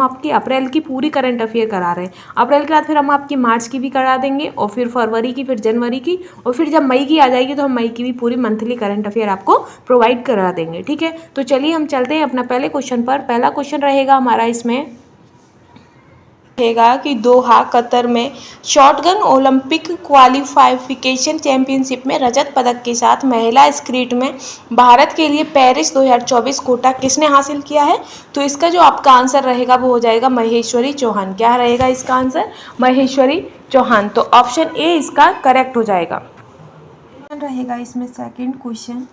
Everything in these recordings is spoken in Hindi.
हम आपकी अप्रैल की पूरी करंट अफेयर करा रहे हैं। अप्रैल के बाद फिर हम आपकी मार्च की भी करा देंगे और फिर फरवरी की, फिर जनवरी की, और फिर जब मई की आ जाएगी तो हम मई की भी पूरी मंथली करंट अफेयर आपको प्रोवाइड करा देंगे। ठीक है, तो चलिए हम चलते हैं अपना पहले क्वेश्चन पर। पहला क्वेश्चन रहेगा हमारा इसमें रहेगा कि दोहा कतर में शॉटगन ओलंपिक क्वालिफिकेशन चैंपियनशिप में रजत पदक के साथ महिला स्कीट में भारत के लिए पेरिस 2024 कोटा किसने हासिल किया है? तो इसका जो आपका आंसर रहेगा वो हो जाएगा महेश्वरी चौहान। क्या रहेगा इसका आंसर? महेश्वरी चौहान। तो ऑप्शन ए इसका करेक्ट हो जाएगा। रहेगा इसमें सेकंड क्वेश्चन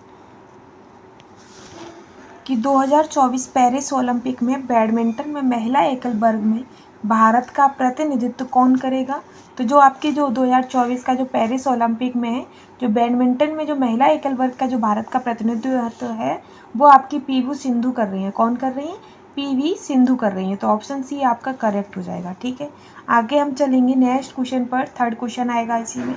कि 2024 पेरिस ओलंपिक में बैडमिंटन में महिला एकल वर्ग में भारत का प्रतिनिधित्व कौन करेगा? तो जो आपके जो 2024 का जो पेरिस ओलंपिक में है, जो बैडमिंटन में जो महिला एकल वर्ग का जो भारत का प्रतिनिधित्व है वो आपकी पीवी सिंधु कर रही हैं। कौन कर रही हैं? पीवी सिंधु कर रही हैं। तो ऑप्शन सी आपका करेक्ट हो जाएगा। ठीक है, आगे हम चलेंगे नेक्स्ट क्वेश्चन पर। थर्ड क्वेश्चन आएगा इसी में।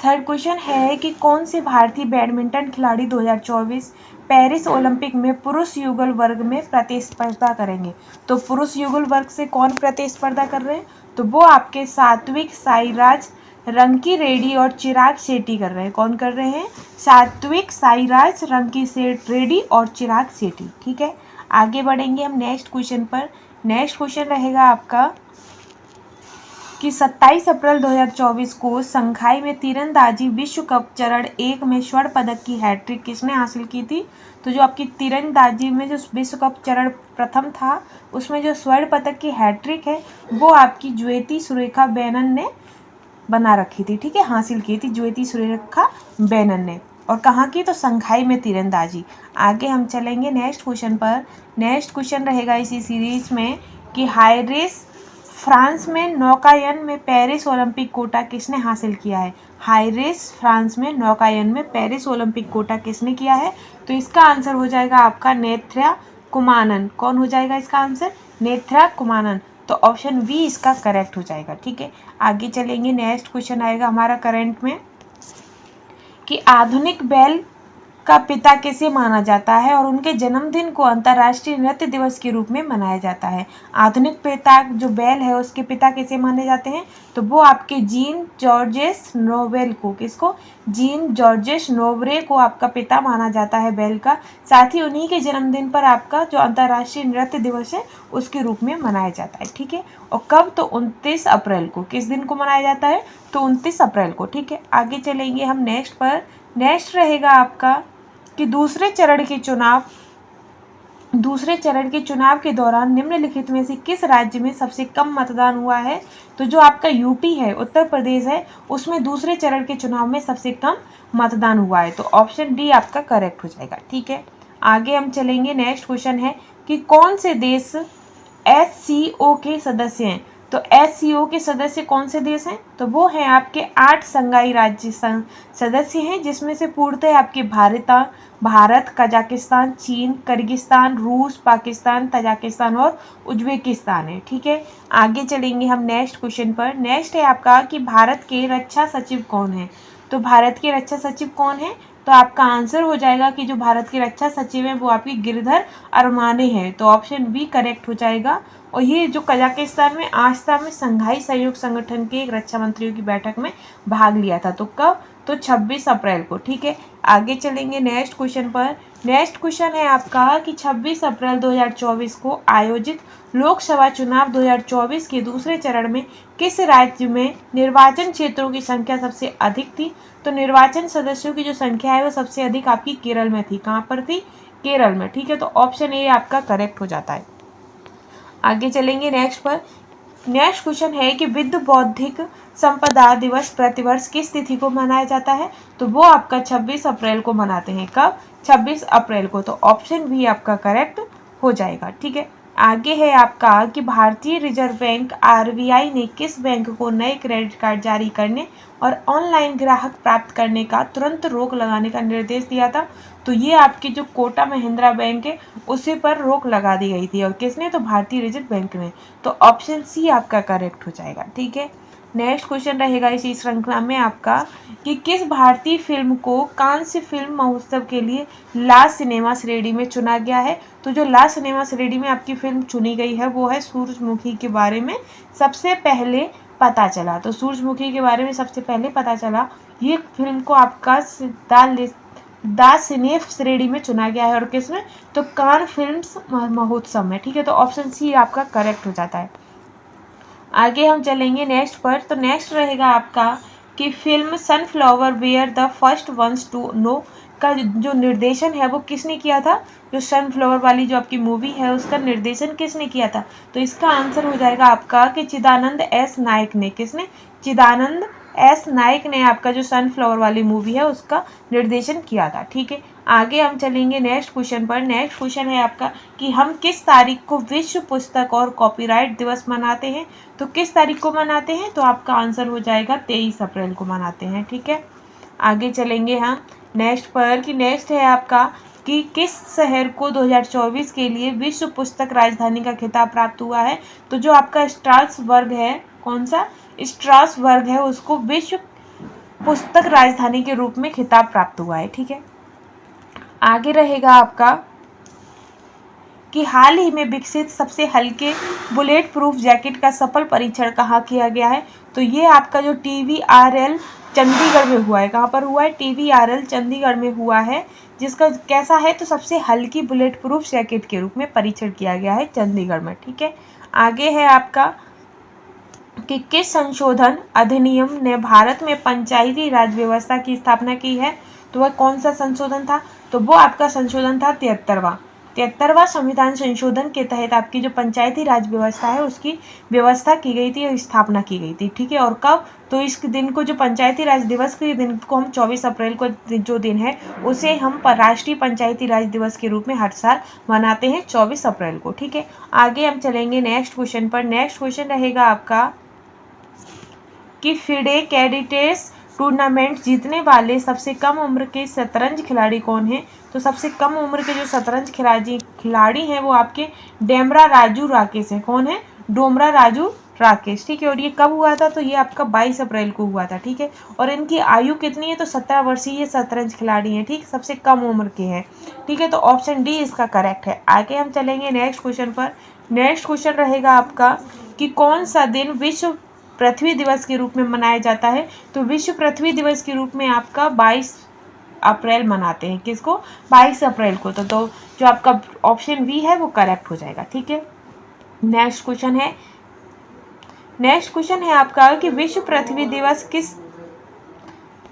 थर्ड क्वेश्चन है कि कौन से भारतीय बैडमिंटन खिलाड़ी 2024 पेरिस ओलंपिक में पुरुष युगल वर्ग में प्रतिस्पर्धा करेंगे? तो पुरुष युगल वर्ग से कौन प्रतिस्पर्धा कर रहे हैं? तो वो आपके सात्विक साईराज रंकी रेड्डी और चिराग शेट्टी कर रहे हैं। कौन कर रहे हैं? सात्विक साईराज रंकी रेड्डी और चिराग शेट्टी। ठीक है, आगे बढ़ेंगे हम नेक्स्ट क्वेश्चन पर। नेक्स्ट क्वेश्चन रहेगा आपका कि 27 अप्रैल 2024 को शंघाई में तीरंदाजी विश्व कप चरण 1 में स्वर्ण पदक की हैट्रिक किसने हासिल की थी? तो जो आपकी तीरंदाजी में जो विश्व कप चरण प्रथम था उसमें जो स्वर्ण पदक की हैट्रिक है वो आपकी ज्योति सुरेखा वेनन ने बना रखी थी। ठीक है, हासिल की थी ज्योति सुरेखा वेनन ने। और कहाँ की? तो शंघाई में तीरंदाजी। आगे हम चलेंगे नेक्स्ट क्वेश्चन पर। नेक्स्ट क्वेश्चन रहेगा इसी सीरीज में कि हाई रेस फ्रांस में नौकायन में पेरिस ओलंपिक कोटा किसने हासिल किया है? हाई रेस फ्रांस में नौकायन में पेरिस ओलंपिक कोटा किसने किया है? तो इसका आंसर हो जाएगा आपका नेत्र्या कुमानन। कौन हो जाएगा इसका आंसर? नेत्र्या कुमानन। तो ऑप्शन बी इसका करेक्ट हो जाएगा। ठीक है, आगे चलेंगे। नेक्स्ट क्वेश्चन आएगा हमारा करंट में कि आधुनिक बैल का पिता किसे माना जाता है और उनके जन्मदिन को अंतर्राष्ट्रीय नृत्य दिवस के रूप में मनाया जाता है? आधुनिक पिता जो बैल है उसके पिता किसे माने जाते हैं? तो वो आपके जीन जॉर्जेस नोबेल को, किसको? जीन जॉर्जेस नोबरे को आपका पिता माना जाता है बैल का। साथ ही उन्हीं के जन्मदिन पर आपका जो अंतर्राष्ट्रीय नृत्य दिवस है उसके रूप में मनाया जाता है। ठीक है, और कब? तो 29 अप्रैल को। किस दिन को मनाया जाता है? तो 29 अप्रैल को। ठीक है, आगे चलेंगे हम नेक्स्ट पर। नेक्स्ट रहेगा आपका कि दूसरे चरण के चुनाव के दौरान निम्नलिखित में से किस राज्य में सबसे कम मतदान हुआ है? तो जो आपका यूपी है, उत्तर प्रदेश है, उसमें दूसरे चरण के चुनाव में सबसे कम मतदान हुआ है। तो ऑप्शन डी आपका करेक्ट हो जाएगा। ठीक है, आगे हम चलेंगे। नेक्स्ट क्वेश्चन है कि कौन से देश SCO के सदस्य हैं? तो SCO के सदस्य कौन से देश हैं? तो वो हैं आपके 8 संघाई राज्य सदस्य हैं, जिसमें से पूर्णतः आपके भारत, कजाकिस्तान, चीन, किर्गिस्तान, रूस, पाकिस्तान, तजाकिस्तान और उज्बेकिस्तान है। ठीक है, आगे चलेंगे हम नेक्स्ट क्वेश्चन पर। नेक्स्ट है आपका कि भारत के रक्षा सचिव कौन है? तो भारत के रक्षा सचिव कौन है? तो आपका आंसर हो जाएगा कि जो भारत के रक्षा सचिव हैं वो आपकी गिरधर अरमाने हैं। तो ऑप्शन बी करेक्ट हो जाएगा। और ये जो कजाकिस्तान में आस्था में संघाई सहयोग संगठन के एक रक्षा मंत्रियों की बैठक में भाग लिया था। तो कब? तो 26 अप्रैल को। ठीक है, आगे चलेंगे नेक्स्ट क्वेश्चन पर। नेक्स्ट क्वेश्चन है आपका कि 26 अप्रैल 2024 को आयोजित लोकसभा चुनाव 2024 के दूसरे चरण में किस राज्य में निर्वाचन क्षेत्रों की संख्या सबसे अधिक थी? तो निर्वाचन सदस्यों की जो संख्या है वो सबसे अधिक आपकी केरल में थी। कहाँ पर थी? केरल में। ठीक है, तो ऑप्शन ए आपका करेक्ट हो जाता है। आगे चलेंगे नेक्स्ट पर। नेक्स्ट क्वेश्चन है कि विश्व बौद्धिक संपदा दिवस प्रतिवर्ष किस तिथि को मनाया जाता है? तो वो आपका 26 अप्रैल को मनाते हैं। कब? 26 अप्रैल को। तो ऑप्शन भी आपका करेक्ट हो जाएगा। ठीक है, आगे है आपका कि भारतीय रिजर्व बैंक RBI ने किस बैंक को नए क्रेडिट कार्ड जारी करने और ऑनलाइन ग्राहक प्राप्त करने का तुरंत रोक लगाने का निर्देश दिया था? तो ये आपकी जो कोटक महिंद्रा बैंक है उसी पर रोक लगा दी गई थी। और किसने? तो भारतीय रिजर्व बैंक ने। तो ऑप्शन सी आपका करेक्ट हो जाएगा। ठीक है, नेक्स्ट क्वेश्चन रहेगा इसी श्रृंखला में आपका कि किस भारतीय फिल्म को कांस्य फिल्म महोत्सव के लिए ला सिनेमा श्रेणी में चुना गया है। तो जो ला सिनेमा श्रेणी में आपकी फिल्म चुनी गई है वो है सूरजमुखी के बारे में सबसे पहले पता चला। तो सूरजमुखी के बारे में सबसे पहले पता चला, ये फिल्म को आपका दा सिने श्रेणी में चुना गया है। और किसमें? तो कान फिल्म महोत्सव में। ठीक है, तो ऑप्शन सी आपका करेक्ट हो जाता है। आगे हम चलेंगे नेक्स्ट पर। तो नेक्स्ट रहेगा आपका कि film sunflower were the first ones to know का जो निर्देशन है वो किसने किया था। जो सनफ्लावर वाली जो आपकी मूवी है उसका निर्देशन किसने किया था। तो इसका आंसर हो जाएगा आपका कि चिदानंद एस नायक ने। किसने? चिदानंद एस नायक ने आपका जो सनफ्लावर वाली मूवी है उसका निर्देशन किया था। ठीक है, आगे हम चलेंगे नेक्स्ट क्वेश्चन पर। नेक्स्ट क्वेश्चन है आपका कि हम किस तारीख को विश्व पुस्तक और कॉपीराइट दिवस मनाते हैं। तो किस तारीख को मनाते हैं? तो आपका आंसर हो जाएगा 23 अप्रैल को मनाते हैं। ठीक है, आगे चलेंगे हम नेक्स्ट पर कि नेक्स्ट है आपका कि किस शहर को 2024 के लिए विश्व पुस्तक राजधानी का खिताब प्राप्त हुआ है। तो जो आपका स्ट्रासबर्ग है, कौन सा? स्ट्रासबर्ग है, उसको विश्व पुस्तक राजधानी के रूप में खिताब प्राप्त हुआ है। ठीक है, आगे रहेगा आपका कि हाल ही में विकसित सबसे हल्के बुलेट प्रूफ जैकेट का सफल परीक्षण कहाँ किया गया है। तो ये आपका जो TVRL चंडीगढ़ में हुआ है। कहाँ पर हुआ है? TVRL चंडीगढ़ में हुआ है, जिसका कैसा है? तो सबसे हल्की बुलेट प्रूफ जैकेट के रूप में परीक्षण किया गया है चंडीगढ़ में। ठीक है, आगे है आपका कि किस संशोधन अधिनियम ने भारत में पंचायती राज व्यवस्था की स्थापना की है। तो वह कौन सा संशोधन था? तो वो आपका संशोधन था 73वां संविधान संशोधन के तहत आपकी जो पंचायती राज व्यवस्था है उसकी व्यवस्था की गई थी और स्थापना की गई थी। ठीक है, और कब? तो इस दिन को जो पंचायती राज दिवस के दिन को हम 24 अप्रैल को जो दिन है उसे हम राष्ट्रीय पंचायती राज दिवस के रूप में हर साल मनाते हैं 24 अप्रैल को। ठीक है, आगे हम चलेंगे नेक्स्ट क्वेश्चन पर। नेक्स्ट क्वेश्चन रहेगा आपका कि फिडे कैडेट्स टूर्नामेंट जीतने वाले सबसे कम उम्र के शतरंज खिलाड़ी कौन हैं। तो सबसे कम उम्र के जो शतरंज खिलाड़ी हैं वो आपके डेमरा राजू राकेश हैं। कौन है? डोमरा राजू राकेश। ठीक है, और ये कब हुआ था? तो ये आपका 22 अप्रैल को हुआ था। ठीक है, और इनकी आयु कितनी है? तो 17 वर्षीय शतरंज खिलाड़ी हैं। ठीक, सबसे कम उम्र के हैं। ठीक है, तो ऑप्शन डी इसका करेक्ट है। आगे हम चलेंगे नेक्स्ट क्वेश्चन पर। नेक्स्ट क्वेश्चन रहेगा आपका कि कौन सा दिन विश्व पृथ्वी दिवस के रूप में मनाया जाता है। तो विश्व पृथ्वी दिवस के रूप में आपका 22 अप्रैल मनाते हैं। किसको? 22 अप्रैल को। तो जो आपका ऑप्शन बी है वो करेक्ट हो जाएगा। ठीक है, नेक्स्ट क्वेश्चन है आपका कि विश्व पृथ्वी दिवस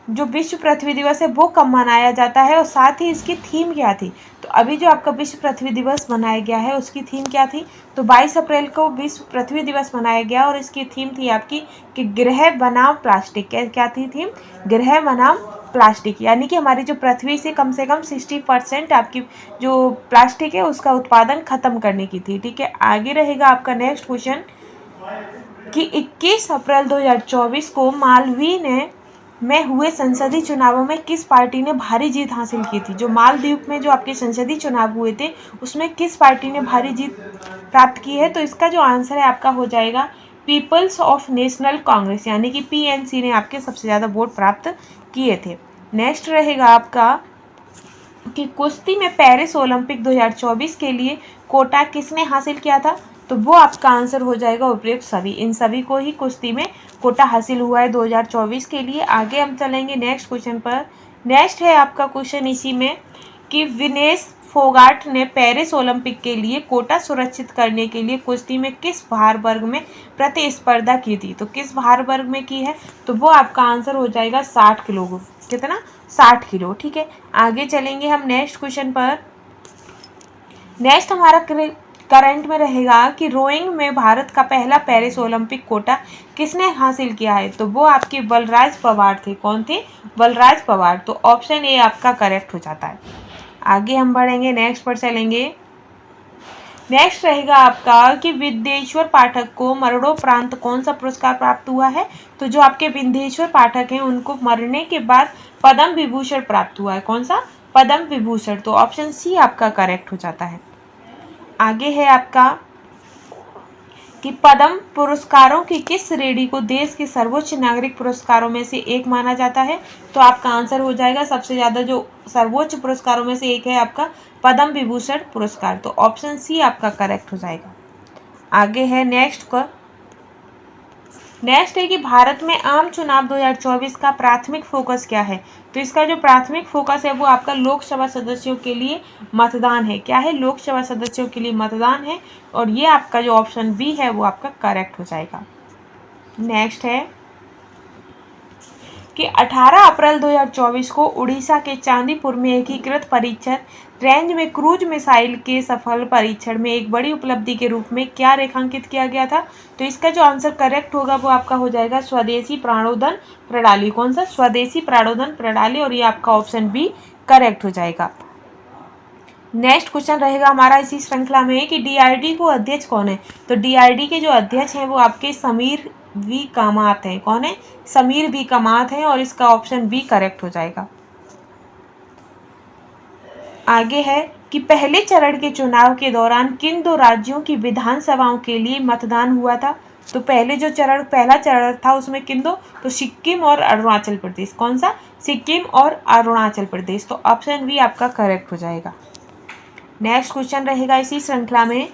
जो विश्व पृथ्वी दिवस है वो कब मनाया जाता है और साथ ही इसकी थीम क्या थी। तो अभी जो आपका विश्व पृथ्वी दिवस मनाया गया है उसकी थीम क्या थी। तो 22 अप्रैल को विश्व पृथ्वी दिवस मनाया गया और इसकी थीम थी आपकी कि ग्रह बनाम प्लास्टिक। क्या थी थीम? ग्रह बनाम प्लास्टिक, यानी कि हमारी जो पृथ्वी से कम 60% आपकी जो प्लास्टिक है उसका उत्पादन खत्म करने की थी। ठीक है, आगे रहेगा आपका नेक्स्ट क्वेश्चन कि 21 अप्रैल 2024 को मालवीय में हुए संसदीय चुनावों में किस पार्टी ने भारी जीत हासिल की थी। जो मालदीव में जो आपके संसदीय चुनाव हुए थे उसमें किस पार्टी ने भारी जीत प्राप्त की है। तो इसका जो आंसर है आपका हो जाएगा पीपल्स ऑफ नेशनल कांग्रेस, यानी कि PNC ने आपके सबसे ज़्यादा वोट प्राप्त किए थे। नेक्स्ट रहेगा आपका कि कुश्ती में पेरिस ओलंपिक 2024 के लिए कोटा किसने हासिल किया था। तो वो आपका आंसर हो जाएगा उपयुक्त सभी। इन सभी को ही कुश्ती में कोटा हासिल हुआ है 2024 के लिए। आगे हम चलेंगे नेक्स्ट क्वेश्चन पर। नेक्स्ट है आपका क्वेश्चन इसी में कि विनेश फोगाट ने पेरिस ओलंपिक के लिए कोटा सुरक्षित करने के लिए कुश्ती में किस भार वर्ग में प्रतिस्पर्धा की थी। तो किस भार वर्ग में की है। तो वो आपका आंसर हो जाएगा 60 किलो। कितना? 60 किलो। ठीक है, आगे चलेंगे हम नेक्स्ट क्वेश्चन पर। नेक्स्ट हमारा करंट में रहेगा कि रोइंग में भारत का पहला पेरिस ओलंपिक कोटा किसने हासिल किया है। तो वो आपके बलराज पवार थे। कौन थे? बलराज पवार। तो ऑप्शन ए आपका करेक्ट हो जाता है। आगे हम बढ़ेंगे नेक्स्ट पर चलेंगे। नेक्स्ट रहेगा आपका कि विद्येश्वर पाठक को मरणोपरांत कौन सा पुरस्कार प्राप्त हुआ है। तो जो आपके विद्येश्वर पाठक हैं उनको मरने के बाद पद्म विभूषण प्राप्त हुआ है। कौन सा? पद्म विभूषण। तो ऑप्शन सी आपका करेक्ट हो जाता है। आगे है आपका कि पद्म पुरस्कारों की किस श्रेणी को देश के सर्वोच्च नागरिक पुरस्कारों में से एक माना जाता है? तो आपका आंसर हो जाएगा सबसे ज़्यादा जो सर्वोच्च पुरस्कारों में से एक है आपका पद्म विभूषण पुरस्कार। तो ऑप्शन सी आपका करेक्ट हो जाएगा। आगे है नेक्स्ट है कि भारत में आम चुनाव 2024 का प्राथमिक फोकस क्या है? तो इसका जो प्राथमिक फोकस है वो आपका लोकसभा सदस्यों के लिए मतदान है। क्या है? लोकसभा सदस्यों के लिए मतदान है और ये आपका जो ऑप्शन बी है वो आपका करेक्ट हो जाएगा। नेक्स्ट है कि 18 अप्रैल 2024 को उड़ीसा के चांदीपुर में एकीकृत परीक्षण रेंज में क्रूज मिसाइल के सफल परीक्षण में एक बड़ी उपलब्धि के रूप में क्या रेखांकित किया गया था? तो इसका जो आंसर करेक्ट होगा वो आपका हो जाएगा स्वदेशी प्राणोदन प्रणाली। कौन सा? स्वदेशी प्राणोदन प्रणाली, और ये आपका ऑप्शन बी करेक्ट हो जाएगा। नेक्स्ट क्वेश्चन रहेगा हमारा इसी श्रृंखला में कि डीआरडी को अध्यक्ष कौन है? तो डीआरडी के जो अध्यक्ष हैं वो आपके समीर वी कामत हैं। कौन है? समीर वी कामत हैं, और इसका ऑप्शन बी करेक्ट हो जाएगा। आगे है कि पहले चरण के चुनाव के दौरान किन दो राज्यों की विधानसभाओं के लिए मतदान हुआ था? तो पहला चरण था उसमें किन दो? तो सिक्किम और अरुणाचल प्रदेश। कौन सा? सिक्किम और अरुणाचल प्रदेश। तो ऑप्शन बी आपका करेक्ट हो जाएगा। नेक्स्ट क्वेश्चन रहेगा इसी श्रृंखला में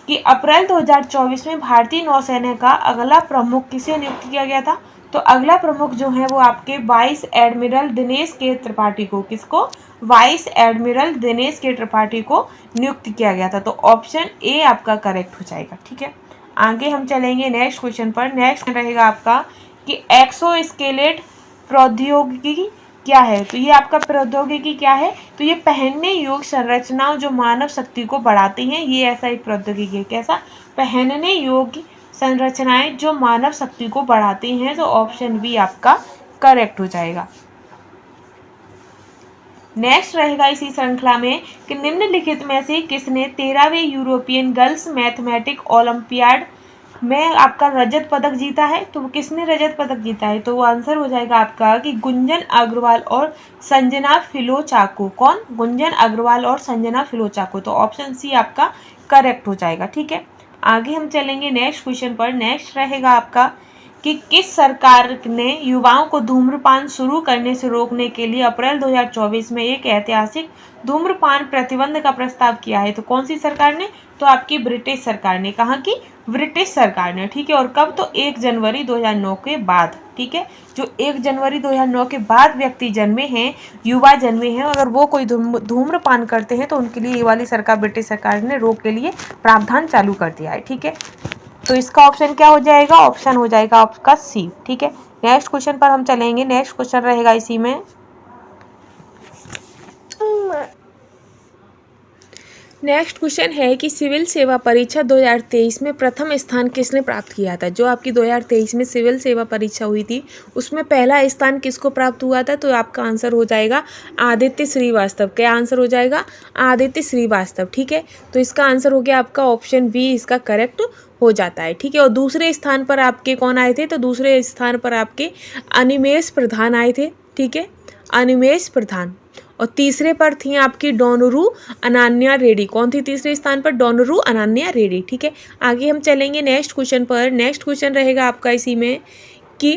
कि अप्रैल 2024 में भारतीय नौसेना का अगला प्रमुख किसे नियुक्त किया गया था? तो अगला प्रमुख जो है वो आपके वाइस एडमिरल दिनेश के त्रिपाठी को, किसको? वाइस एडमिरल दिनेश के त्रिपाठी को नियुक्त किया गया था। तो ऑप्शन ए आपका करेक्ट हो जाएगा। ठीक है, आगे हम चलेंगे नेक्स्ट क्वेश्चन पर। नेक्स्ट रहेगा आपका कि एक्सोस्केलेट प्रौद्योगिकी क्या है? तो ये आपका प्रौद्योगिकी क्या है? तो ये पहनने योग्य संरचनाओं जो मानव शक्ति को बढ़ाती हैं, ये ऐसा एक प्रौद्योगिकी है। कैसा? पहनने योग्य संरचनाएं जो मानव शक्ति को बढ़ाती हैं। तो ऑप्शन बी आपका करेक्ट हो जाएगा। नेक्स्ट रहेगा इसी श्रृंखला में कि निम्नलिखित में से किसने 13वें यूरोपियन गर्ल्स मैथमेटिक ओलंपियाड में आपका रजत पदक जीता है? तो किसने रजत पदक जीता है? तो वो आंसर हो जाएगा आपका कि गुंजन अग्रवाल और संजना फिलोचाको। कौन? गुंजन अग्रवाल और संजना फिलोचाको। तो ऑप्शन सी आपका करेक्ट हो जाएगा। ठीक है, आगे हम चलेंगे नेक्स्ट क्वेश्चन पर। नेक्स्ट रहेगा आपका कि किस सरकार ने युवाओं को धूम्रपान शुरू करने से रोकने के लिए अप्रैल 2024 में एक ऐतिहासिक धूम्रपान प्रतिबंध का प्रस्ताव किया है? तो कौन सी सरकार ने? तो आपकी ब्रिटिश सरकार ने। कहाँ की? ब्रिटिश सरकार ने। ठीक है, और कब? तो 1 जनवरी 2009 के बाद। ठीक है, जो 1 जनवरी 2009 के बाद व्यक्ति जन्मे हैं, युवा जन्मे हैं, अगर वो कोई धूम्रपान करते हैं तो उनके लिए ये वाली सरकार, ब्रिटिश सरकार ने रोक के लिए प्रावधान चालू कर दिया है। ठीक है, तो इसका ऑप्शन क्या हो जाएगा? ऑप्शन हो जाएगा आपका सी। ठीक है, नेक्स्ट क्वेश्चन पर हम चलेंगे। नेक्स्ट क्वेश्चन रहेगा इसी में नेक्स्ट क्वेश्चन है कि सिविल सेवा परीक्षा 2023 में प्रथम स्थान किसने प्राप्त किया था? जो आपकी 2023 में सिविल सेवा परीक्षा हुई थी उसमें पहला स्थान किसको प्राप्त हुआ था? तो आपका आंसर हो जाएगा आदित्य श्रीवास्तव। क्या आंसर हो जाएगा? आदित्य श्रीवास्तव। ठीक है, तो इसका आंसर हो गया आपका ऑप्शन बी, इसका करेक्ट हो जाता है। ठीक है, और दूसरे स्थान पर आपके कौन आए थे? तो दूसरे स्थान पर आपके अनिमेष प्रधान आए थे। ठीक है, अनिमेष प्रधान। और तीसरे पर थी आपकी डोनरू अनन्या रेड्डी। कौन थी तीसरे स्थान पर? डोनरू अनन्या रेड्डी। ठीक है, आगे हम चलेंगे नेक्स्ट क्वेश्चन पर। नेक्स्ट क्वेश्चन रहेगा आपका इसी में कि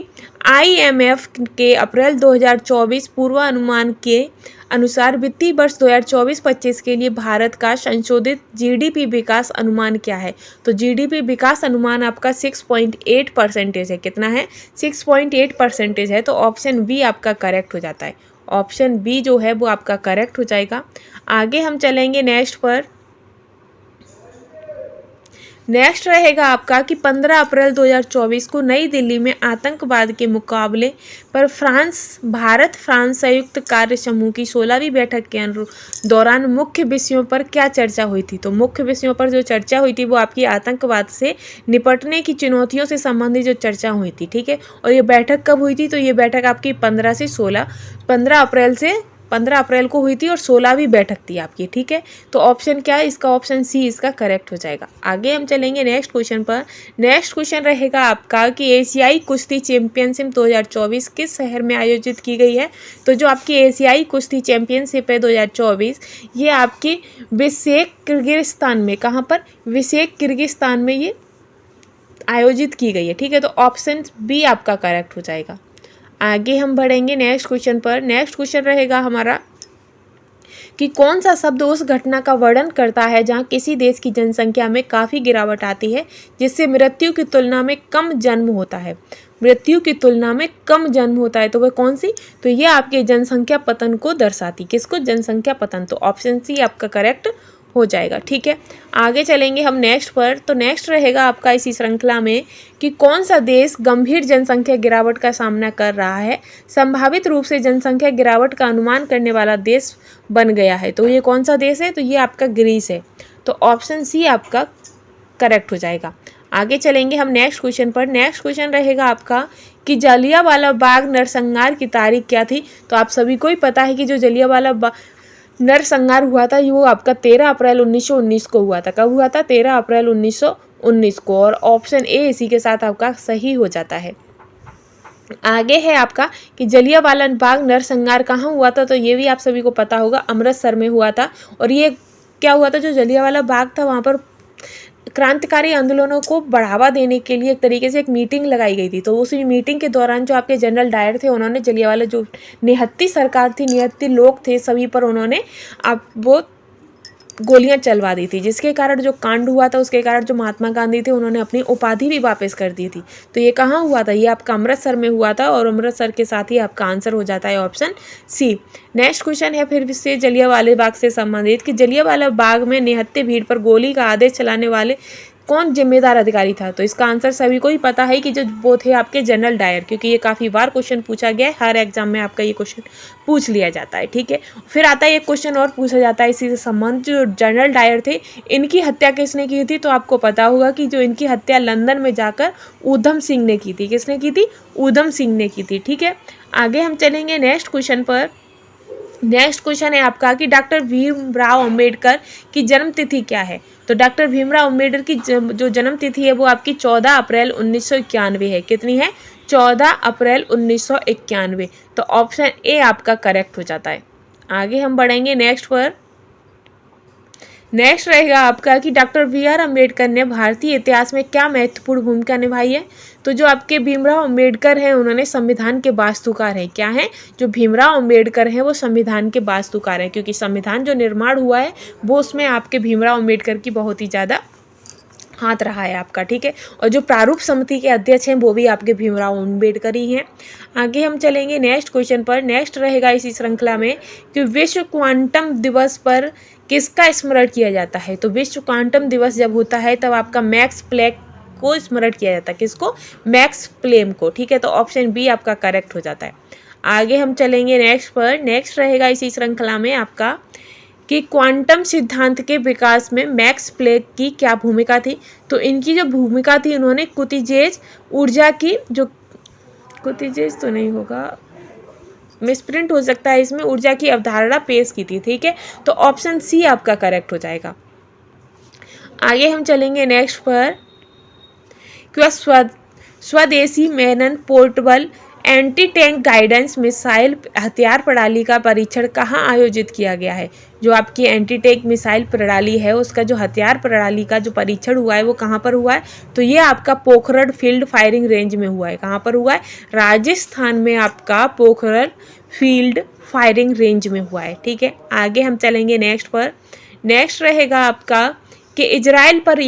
IMF के अप्रैल 2024 पूर्वानुमान के अनुसार वित्तीय वर्ष 2024-25 के लिए भारत का संशोधित GDP विकास अनुमान क्या है? तो GDP विकास अनुमान आपका 6.8% है। कितना है? 6.8% है। तो ऑप्शन बी आपका करेक्ट हो जाता है। ऑप्शन बी जो है वो आपका करेक्ट हो जाएगा। आगे हम चलेंगे नेक्स्ट पर। नेक्स्ट रहेगा आपका कि 15 अप्रैल 2024 को नई दिल्ली में आतंकवाद के मुकाबले पर भारत फ्रांस संयुक्त कार्य समूह की 16वीं बैठक के दौरान मुख्य विषयों पर क्या चर्चा हुई थी? तो मुख्य विषयों पर जो चर्चा हुई थी वो आपकी आतंकवाद से निपटने की चुनौतियों से संबंधित जो चर्चा हुई थी। ठीक है, और ये बैठक कब हुई थी? तो ये बैठक आपकी 15 अप्रैल को हुई थी और 16वीं बैठक थी आपकी। ठीक है, तो ऑप्शन क्या है? इसका ऑप्शन सी इसका करेक्ट हो जाएगा। आगे हम चलेंगे नेक्स्ट क्वेश्चन पर। नेक्स्ट क्वेश्चन रहेगा आपका कि एशियाई कुश्ती चैंपियनशिप 2024 किस शहर में आयोजित की गई है? तो जो आपकी एशियाई कुश्ती चैंपियनशिप है 2024 ये आपकी बिश्केक किर्गिस्तान में, कहाँ पर? बिश्केक किर्गिस्तान में ये आयोजित की गई है। ठीक है, तो ऑप्शन बी आपका करेक्ट हो जाएगा। आगे हम बढ़ेंगे नेक्स्ट क्वेश्चन पर। नेक्स्ट क्वेश्चन रहेगा हमारा कि कौन सा शब्द उस घटना का वर्णन करता है जहां किसी देश की जनसंख्या में काफ़ी गिरावट आती है जिससे मृत्यु की तुलना में कम जन्म होता है। मृत्यु की तुलना में कम जन्म होता है, तो वह कौन सी? तो ये आपके जनसंख्या पतन को दर्शाती। किसको? जनसंख्या पतन। तो ऑप्शन सी आपका करेक्ट हो जाएगा। ठीक है, आगे चलेंगे हम नेक्स्ट पर। तो नेक्स्ट रहेगा आपका इसी श्रृंखला में कि कौन सा देश गंभीर जनसंख्या गिरावट का सामना कर रहा है, संभावित रूप से जनसंख्या गिरावट का अनुमान करने वाला देश बन गया है। तो ये कौन सा देश है? तो ये आपका ग्रीस है। तो ऑप्शन सी आपका करेक्ट हो जाएगा। आगे चलेंगे हम नेक्स्ट क्वेश्चन पर। नेक्स्ट क्वेश्चन रहेगा आपका कि जलियांवाला बाग नरसंहार की तारीख क्या थी? तो आप सभी को ही पता है कि जो जलियांवाला नरसंहार हुआ था वो आपका 13 अप्रैल 1919 को हुआ था। कब हुआ था? 13 अप्रैल 1919 को। और ऑप्शन ए इसी के साथ आपका सही हो जाता है। आगे है आपका कि जलियांवाला बाग नरसंहार कहाँ हुआ था? तो ये भी आप सभी को पता होगा, अमृतसर में हुआ था। और ये क्या हुआ था? जो जलियांवाला बाग था वहाँ पर क्रांतिकारी आंदोलनों को बढ़ावा देने के लिए एक तरीके से एक मीटिंग लगाई गई थी। तो उस मीटिंग के दौरान जो आपके जनरल डायर थे उन्होंने जलियांवाला जो निहत्ती सरकार थी, निहत्ती लोग थे, सभी पर उन्होंने आप वो गोलियां चलवा दी थी, जिसके कारण जो कांड हुआ था उसके कारण जो महात्मा गांधी थे उन्होंने अपनी उपाधि भी वापस कर दी थी। तो ये कहाँ हुआ था? ये आपका अमृतसर में हुआ था। और अमृतसर के साथ ही आपका आंसर हो जाता है ऑप्शन सी। नेक्स्ट क्वेश्चन है फिर से जलियांवाला बाग से संबंधित कि जलियांवाला बाग में निहत्थे भीड़ पर गोली का आदेश चलाने वाले कौन जिम्मेदार अधिकारी था? तो इसका आंसर सभी को ही पता है कि जो वो थे आपके जनरल डायर, क्योंकि ये काफ़ी बार क्वेश्चन पूछा गया है, हर एग्जाम में आपका ये क्वेश्चन पूछ लिया जाता है। ठीक है, फिर आता है एक क्वेश्चन और पूछा जाता है इसी से संबंध, जो जनरल डायर थे इनकी हत्या किसने की थी? तो आपको पता होगा कि जो इनकी हत्या लंदन में जाकर ऊधम सिंह ने की थी। किसने की थी? ऊधम सिंह ने की थी। ठीक है, आगे हम चलेंगे नेक्स्ट क्वेश्चन पर। नेक्स्ट क्वेश्चन है आपका कि डॉक्टर भीमराव अंबेडकर की जन्म तिथि क्या है? तो डॉक्टर भीमराव अंबेडकर की जो जन्म तिथि है वो आपकी 14 अप्रैल 1991 है। कितनी है? 14 अप्रैल 1991। तो ऑप्शन ए आपका करेक्ट हो जाता है। आगे हम बढ़ेंगे नेक्स्ट पर। नेक्स्ट रहेगा आपका कि डॉक्टर बी आर अम्बेडकर ने भारतीय इतिहास में क्या महत्वपूर्ण भूमिका निभाई है? तो जो आपके भीमराव अंबेडकर हैं उन्होंने संविधान के वास्तुकार हैं। क्या हैं? जो भीमराव अंबेडकर हैं वो संविधान के वास्तुकार हैं, क्योंकि संविधान जो निर्माण हुआ है वो उसमें आपके भीमराव अंबेडकर की बहुत ही ज़्यादा हाथ रहा है आपका। ठीक है, और जो प्रारूप समिति के अध्यक्ष हैं वो भी आपके भीमराव अंबेडकर ही हैं। आगे हम चलेंगे नेक्स्ट क्वेश्चन पर। नेक्स्ट रहेगा इसी श्रृंखला में कि विश्व क्वांटम दिवस पर किसका स्मरण किया जाता है? तो विश्व क्वांटम दिवस जब होता है तब आपका मैक्स प्लैंक को स्मरण किया जाता है। किसको? मैक्स प्लैंक को। ठीक है, तो ऑप्शन बी आपका करेक्ट हो जाता है। आगे हम चलेंगे नेक्स्ट पर। नेक्स्ट रहेगा इसी श्रृंखला में आपका कि क्वांटम सिद्धांत के विकास में मैक्स प्लैंक की क्या भूमिका थी? तो इनकी जो भूमिका थी, उन्होंने कुतिजेज ऊर्जा की जो कुतिजेज तो नहीं होगा, मिसप्रिंट हो सकता है इसमें, ऊर्जा की अवधारणा पेश की थी। ठीक है, तो ऑप्शन सी आपका करेक्ट हो जाएगा। आगे हम चलेंगे नेक्स्ट पर। क्या स्वदेशी मैनन portable anti tank guidance missile हथियार प्रणाली का परीक्षण कहाँ आयोजित किया गया है? जो आपकी एंटी टैंक मिसाइल प्रणाली है उसका जो हथियार प्रणाली का जो परीक्षण हुआ है वो कहाँ पर हुआ है? तो ये आपका पोखरण फील्ड फायरिंग रेंज में हुआ है। कहाँ पर हुआ है? राजस्थान में आपका पोखरण फील्ड फायरिंग रेंज में हुआ है। ठीक है, आगे हम चलेंगे नेक्स्ट पर। नेक्स्ट रहेगा आपका कि इजराइल पर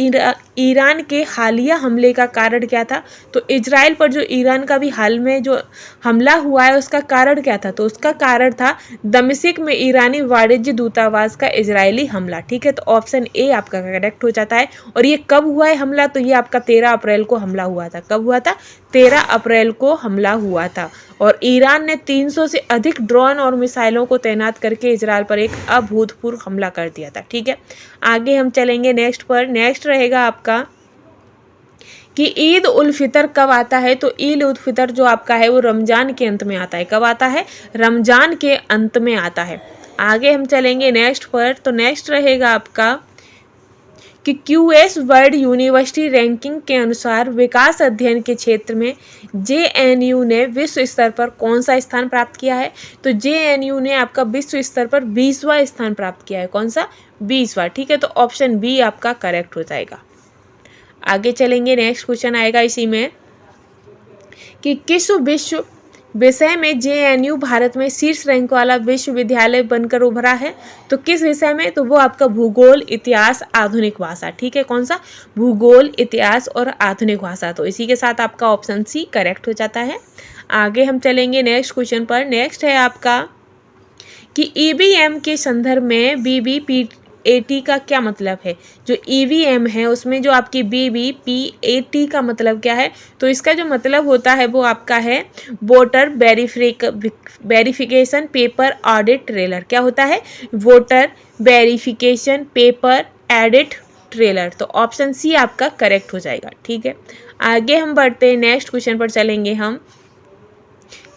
ईरान के हालिया हमले का कारण क्या था? तो इजराइल पर जो ईरान का भी हाल में जो हमला हुआ है उसका कारण क्या था? तो उसका कारण था दमिश्क में ईरानी वाणिज्य दूतावास का इजरायली हमला। ठीक है, तो ऑप्शन ए आपका करेक्ट हो जाता है। और ये कब हुआ है हमला? तो ये आपका 13 अप्रैल को हमला हुआ था। कब हुआ था? 13 अप्रैल को हमला हुआ था। और ईरान ने 300 से अधिक ड्रोन और मिसाइलों को तैनात करके इजराइल पर एक अभूतपूर्व हमला कर दिया था। ठीक है, आगे हम चलेंगे नेक्स्ट पर। नेक्स्ट रहेगा आपका कि ईद उल फितर कब आता है? तो ईद उल फितर जो आपका है वो रमजान के अंत में आता है। कब आता है? रमजान के अंत में आता है। आगे हम चलेंगे नेक्स्ट पर। तो नेक्स्ट रहेगा आपका कि क्यूएस वर्ल्ड यूनिवर्सिटी रैंकिंग के अनुसार विकास अध्ययन के क्षेत्र में जेएनयू ने विश्व स्तर पर कौन सा स्थान प्राप्त किया है? तो जेएनयू ने आपका विश्व स्तर पर 20वां स्थान प्राप्त किया है। कौन सा? 20वां। ठीक है, तो ऑप्शन बी आपका करेक्ट हो जाएगा। आगे चलेंगे, नेक्स्ट क्वेश्चन आएगा इसी में कि किस विश्व विषय में JNU भारत में शीर्ष रैंक वाला विश्वविद्यालय बनकर उभरा है। तो किस विषय में, तो वो आपका भूगोल, इतिहास, आधुनिक भाषा। ठीक है, कौन सा, भूगोल, इतिहास और आधुनिक भाषा। तो इसी के साथ आपका ऑप्शन सी करेक्ट हो जाता है। आगे हम चलेंगे नेक्स्ट क्वेश्चन पर। नेक्स्ट है आपका कि EVM के संदर्भ में VVPAT का क्या मतलब है। जो EVM है उसमें जो आपकी VVPAT का मतलब क्या है, तो इसका जो मतलब होता है वो आपका है voter verification paper audit trailer. क्या होता है, voter verification paper edit trailer. तो ऑप्शन सी आपका करेक्ट हो जाएगा। ठीक है, आगे हम बढ़ते हैं, नेक्स्ट क्वेश्चन पर चलेंगे हम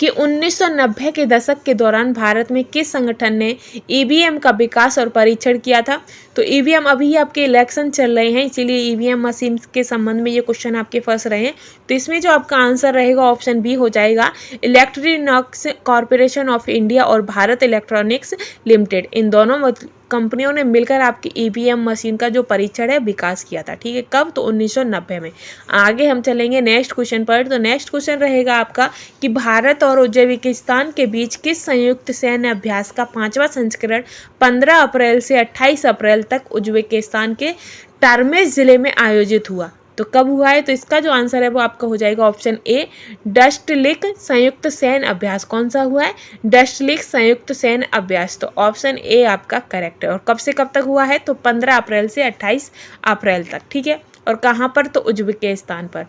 कि 1990 के दशक के दौरान भारत में किस संगठन ने EVM का विकास और परीक्षण किया था। तो EVM, अभी आपके इलेक्शन चल रहे हैं इसीलिए EVM मशीन के संबंध में ये क्वेश्चन आपके फंस रहे हैं। तो इसमें जो आपका आंसर रहेगा ऑप्शन बी हो जाएगा, इलेक्ट्रॉनिक्स कॉरपोरेशन ऑफ इंडिया और भारत इलेक्ट्रॉनिक्स लिमिटेड। इन दोनों कंपनियों ने मिलकर आपकी EVM मशीन का जो परीक्षण है विकास किया था। ठीक है, कब, तो 1990 में। आगे हम चलेंगे नेक्स्ट क्वेश्चन पर। तो नेक्स्ट क्वेश्चन रहेगा आपका कि भारत और उज्बेकिस्तान के बीच किस संयुक्त सैन्य अभ्यास का 5वां संस्करण 15 अप्रैल से 28 अप्रैल तक उज्बेकिस्तान के टारमेश जिले में आयोजित हुआ। तो कब हुआ है, तो इसका जो आंसर है वो आपका हो जाएगा ऑप्शन ए, डस्टलिक संयुक्त सैन्य अभ्यास। कौन सा हुआ है, डस्टलिक संयुक्त सैन्य अभ्यास। तो ऑप्शन ए आपका करेक्ट है। और कब से कब तक हुआ है, तो 15 अप्रैल से 28 अप्रैल तक। ठीक है, और कहाँ पर, तो उज्बेकिस्तान पर।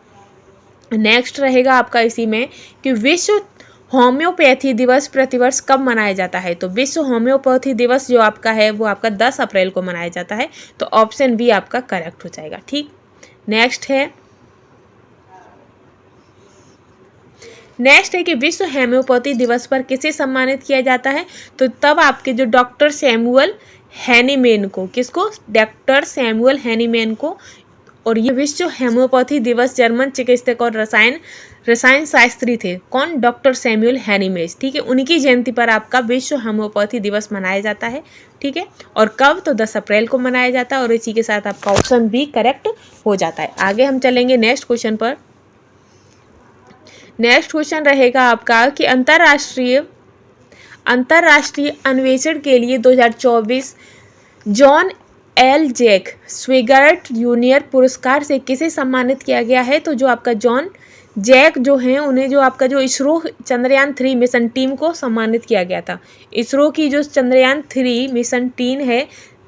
नेक्स्ट रहेगा आपका इसी में कि विश्व होम्योपैथी दिवस प्रतिवर्ष कब मनाया जाता है। तो विश्व होम्योपैथी दिवस जो आपका है वो आपका 10 अप्रैल को मनाया जाता है। तो ऑप्शन बी आपका करेक्ट हो जाएगा। ठीक, नेक्स्ट है कि विश्व होम्योपैथी दिवस पर किसे सम्मानित किया जाता है। तो तब आपके जो डॉक्टर सैमुअल हैनीमैन को, किसको, डॉक्टर सैमुअल हैनीमैन को। और ये विश्व होम्योपैथी दिवस जर्मन चिकित्सक और रसायन शास्त्री थे। कौन, डॉक्टर सैमुअल हैनीमैन। ठीक है, उनकी जयंती पर आपका विश्व होम्योपैथी दिवस मनाया जाता है। ठीक है, और कब, तो 10 अप्रैल को मनाया जाता है। और इसी के साथ आपका ऑप्शन भी करेक्ट हो जाता है। आगे हम चलेंगे नेक्स्ट क्वेश्चन पर। नेक्स्ट क्वेश्चन रहेगा आपका कि अंतर्राष्ट्रीय अन्वेषण के लिए 2024 जॉन एल जैक स्विगर्ट जूनियर पुरस्कार से किसे सम्मानित किया गया है। तो जो आपका जॉन जैक जो हैं उन्हें जो आपका जो इसरो चंद्रयान 3 मिशन टीम को सम्मानित किया गया था। इसरो की जो चंद्रयान 3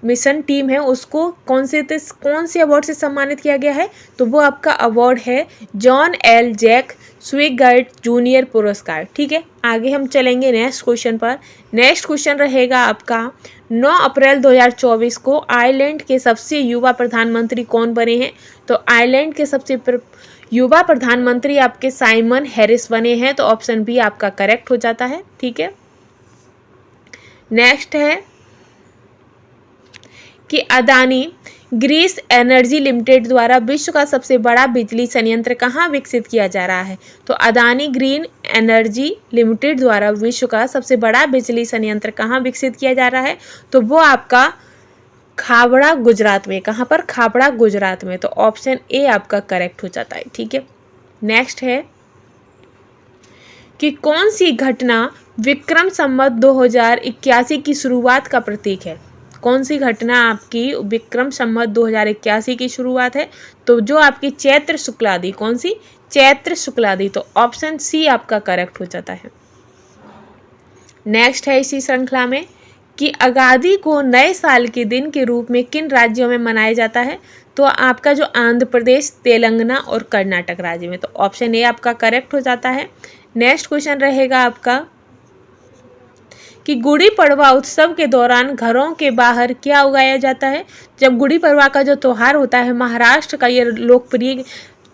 मिशन टीम है उसको कौन से अवार्ड से सम्मानित किया गया है। तो वो आपका अवार्ड है जॉन एल जैक स्विगर्ट जूनियर पुरस्कार। ठीक है, आगे हम चलेंगे नेक्स्ट क्वेश्चन पर। नेक्स्ट क्वेश्चन रहेगा आपका 9 अप्रैल 2024 को आयरलैंड के सबसे युवा प्रधानमंत्री कौन बने हैं। तो आयरलैंड के सबसे युवा प्रधानमंत्री आपके साइमन हैरिस बने हैं। तो ऑप्शन बी आपका करेक्ट हो जाता है। ठीक है, नेक्स्ट है कि अदानी ग्रीस एनर्जी लिमिटेड द्वारा विश्व का सबसे बड़ा बिजली संयंत्र कहाँ विकसित किया जा रहा है। तो अदानी ग्रीन एनर्जी लिमिटेड द्वारा विश्व का सबसे बड़ा बिजली संयंत्र कहाँ विकसित किया जा रहा है। तो वो आपका खाबड़ा गुजरात में। कहाँ पर, खाबड़ा गुजरात में। तो ऑप्शन ए आपका करेक्ट हो जाता है। ठीक है, नेक्स्ट है कि कौन सी घटना विक्रम संवत 2081 की शुरुआत का प्रतीक है। कौन सी घटना आपकी विक्रम संवत 2081 की शुरुआत है। तो जो आपकी चैत्र शुक्लादि, कौन सी, चैत्र शुक्लादि। तो ऑप्शन सी आपका करेक्ट हो जाता है। नेक्स्ट है इसी श्रृंखला में कि अगादी को नए साल के दिन के रूप में किन राज्यों में मनाया जाता है। तो आपका जो आंध्र प्रदेश, तेलंगाना और कर्नाटक राज्य में। तो ऑप्शन ए आपका करेक्ट हो जाता है। नेक्स्ट क्वेश्चन रहेगा आपका कि गुड़ी पड़वा उत्सव के दौरान घरों के बाहर क्या उगाया जाता है। जब गुड़ी पड़वा का जो त्यौहार होता है, महाराष्ट्र का ये लोकप्रिय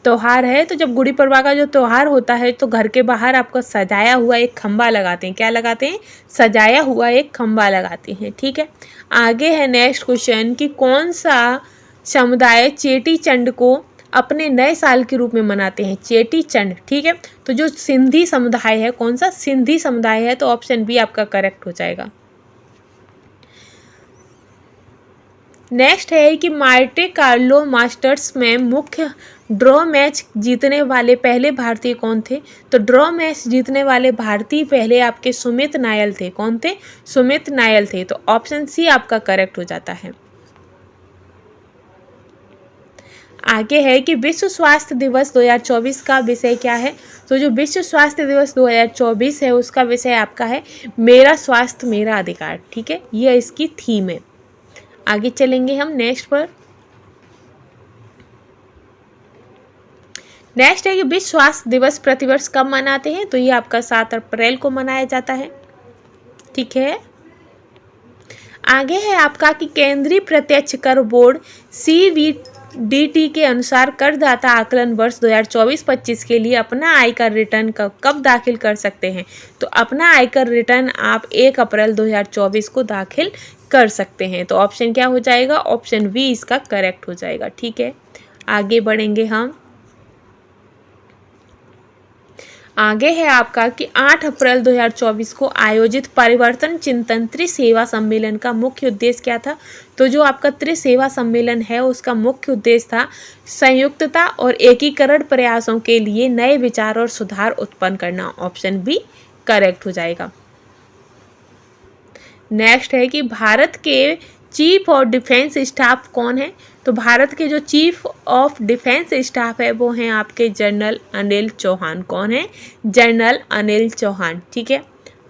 त्यौहार है। तो जब गुड़ी पड़वा का जो त्यौहार होता है तो घर के बाहर आपको सजाया हुआ एक खंबा लगाते हैं। क्या लगाते हैं, सजाया हुआ एक खंबा लगाते हैं। ठीक है, आगे है नेक्स्ट क्वेश्चन कि कौन सा समुदाय चेटी चंड को अपने नए साल के रूप में मनाते हैं। चेटी चंड, ठीक है, तो जो सिंधी समुदाय है, कौन सा, सिंधी समुदाय है। तो ऑप्शन बी आपका करेक्ट हो जाएगा। नेक्स्ट है कि मार्टे कार्लो मास्टर्स में मुख्य ड्रॉ मैच जीतने वाले पहले भारतीय कौन थे? तो ड्रॉ मैच जीतने वाले भारतीय पहले आपके सुमित नायल थे। कौन थे? सुमित नायल थे। तो ऑप्शन सी आपका करेक्ट हो जाता है। आगे है कि विश्व स्वास्थ्य दिवस 2024 का विषय क्या है? तो जो विश्व स्वास्थ्य दिवस 2024 है उसका विषय आपका है मेरा स्वास्थ्य मेरा अधिकार। ठीक है, यह इसकी थीम है। आगे चलेंगे हम नेक्स्ट पर। नेक्स्ट है कि विश्व स्वास्थ्य दिवस प्रतिवर्ष कब मनाते हैं? तो ये आपका 7 अप्रैल को मनाया जाता है। ठीक है, आगे है आपका कि केंद्रीय प्रत्यक्ष कर बोर्ड CBDT के अनुसार करदाता आकलन वर्ष 2024-25 के लिए अपना आयकर रिटर्न कब दाखिल कर सकते हैं? तो अपना आयकर रिटर्न आप 1 अप्रैल 2024 को दाखिल कर सकते हैं। तो ऑप्शन क्या हो जाएगा? ऑप्शन बी इसका करेक्ट हो जाएगा। ठीक है, आगे बढ़ेंगे हम। आगे है आपका कि 8 अप्रैल 2024 को आयोजित परिवर्तन चिंतन त्रिसेवा सम्मेलन का मुख्य उद्देश्य क्या था? तो जो आपका त्रिसेवा सम्मेलन है उसका मुख्य उद्देश्य था संयुक्तता और एकीकरण प्रयासों के लिए नए विचार और सुधार उत्पन्न करना। ऑप्शन बी करेक्ट हो जाएगा। नेक्स्ट है कि भारत के चीफ ऑफ डिफेंस स्टाफ कौन है? तो भारत के जो चीफ ऑफ डिफेंस स्टाफ है वो हैं आपके जनरल अनिल चौहान। कौन है? जनरल अनिल चौहान। ठीक है,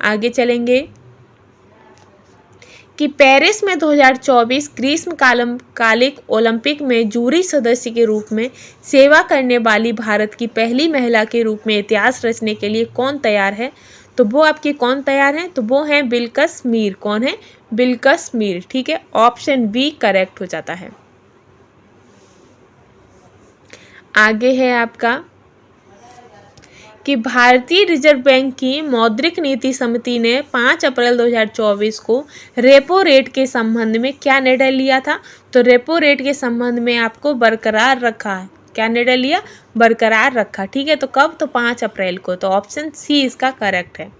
आगे चलेंगे कि पेरिस में 2024 ग्रीष्मकालिक ओलंपिक में जूरी सदस्य के रूप में सेवा करने वाली भारत की पहली महिला के रूप में इतिहास रचने के लिए कौन तैयार है? तो वो आपके कौन तैयार हैं? तो वो हैं बिल्किस मीर। कौन है? बिल्किस मीर। ठीक है, ऑप्शन बी करेक्ट हो जाता है। आगे है आपका कि भारतीय रिजर्व बैंक की मौद्रिक नीति समिति ने 5 अप्रैल 2024 को रेपो रेट के संबंध में क्या निर्णय लिया था? तो रेपो रेट के संबंध में आपको बरकरार रखा है। क्या निर्णय लिया? बरकरार रखा। ठीक है, तो कब? तो 5 अप्रैल को। तो ऑप्शन सी इसका करेक्ट है।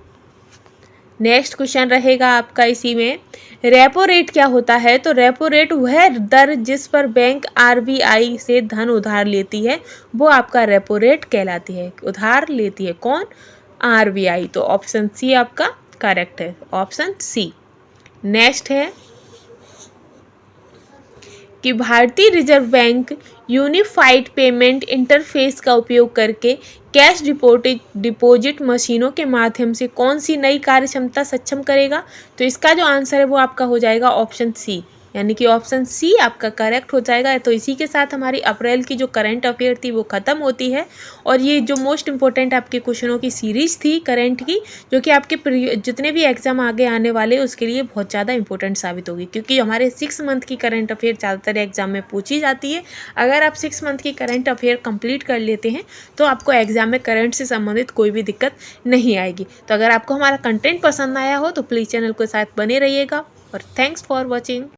नेक्स्ट क्वेश्चन रहेगा आपका इसी में, रेपो रेट क्या होता है? तो रेपो रेट वह दर जिस पर बैंक RBI से धन उधार लेती है वो आपका रेपो रेट कहलाती है। उधार लेती है कौन? RBI। तो ऑप्शन सी आपका करेक्ट है। Option C. नेक्स्ट है कि भारतीय reserve bank unified payment interface का उपयोग करके कैश डिपॉजिट मशीनों के माध्यम से कौन सी नई कार्यक्षमता सक्षम करेगा? तो इसका जो आंसर है वो आपका हो जाएगा ऑप्शन सी, यानी कि ऑप्शन सी आपका करेक्ट हो जाएगा। तो इसी के साथ हमारी अप्रैल की जो करंट अफेयर थी वो ख़त्म होती है और ये जो मोस्ट इंपॉर्टेंट आपके क्वेश्चनों की सीरीज़ थी करंट की, जो कि आपके जितने भी एग्जाम आगे आने वाले उसके लिए बहुत ज़्यादा इंपॉर्टेंट साबित होगी, क्योंकि हमारे 6 मंथ की करंट अफेयर ज़्यादातर एग्जाम में पूछी जाती है। अगर आप 6 मंथ की करंट अफेयर कंप्लीट कर लेते हैं तो आपको एग्जाम में करंट से संबंधित कोई भी दिक्कत नहीं आएगी। तो अगर आपको हमारा कंटेंट पसंद आया हो तो प्लीज़ चैनल के साथ बने रहिएगा और थैंक्स फॉर वॉचिंग।